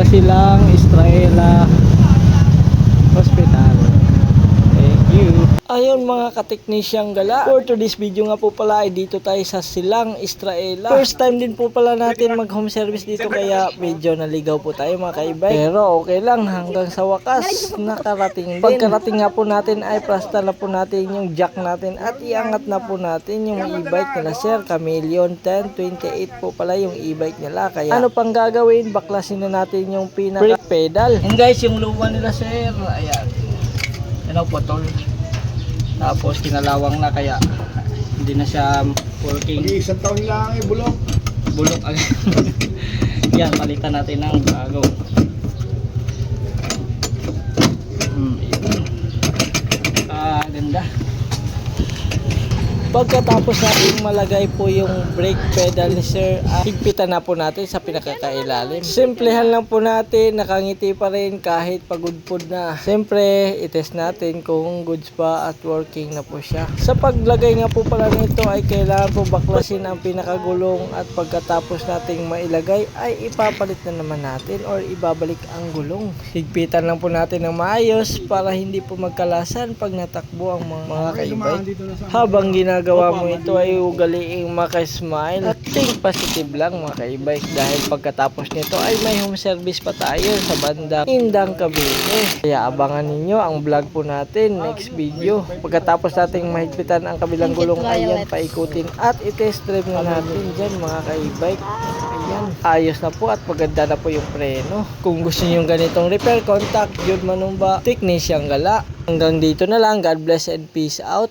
sa Silang Israela Hospital. Thank you. Ayun mga kateknisyang gala, for today's video nga po pala ay dito tayo sa Silang Israela. First time din po pala natin mag home service dito kaya medyo naligaw po tayo mga kaibay. Pero okay lang, hanggang sa wakas nakarating din. Pagkarating nga po natin ay plasta na po natin yung jack natin at iangat na po natin yung e-bike nila Sir Chameleon 1028 po pala yung e-bike nila. Kaya ano pang gagawin, baklasin na natin yung pinaka brake pedal. And guys, yung luwa nila Sir, ayan. Yan po tol. Tapos kinalawang na kaya hindi na siya working. Isang taon lang ay bulok. Bulok agad. Yan, palitan natin ng bago. Ganda. Pagkatapos natin malagay po yung brake pedal ni Sir, higpitan na po natin sa pinakakailalim. Simplehan lang po natin, nakangiti pa rin kahit pagudpod na. Siyempre, itest natin kung goods pa at working na po siya. Sa paglagay nga po pala nito ay kailangan po baklasin ang pinakagulong at pagkatapos nating mailagay ay ipapalit na naman natin or ibabalik ang gulong. Higpitan lang po natin ng maayos para hindi po magkalasan pag natakbo ang mga kaibay. Habang ginagawa mo ito ay ugaliing maka-smile at think positive lang mga kaibay dahil pagkatapos nito ay may home service pa tayo sa bandang Indang Cavite. Kaya abangan ninyo ang vlog po natin next video. Pagkatapos nating mahigpitan ang kabilang gulong ayan, paikutin at i-test drive na natin dyan mga kaibay. Ayan, ayos na po at maganda na po yung preno. Kung gusto niyo yung ganitong repair, contact Jude Manumba, Technician Gala. Hanggang dito na lang. God bless and peace out.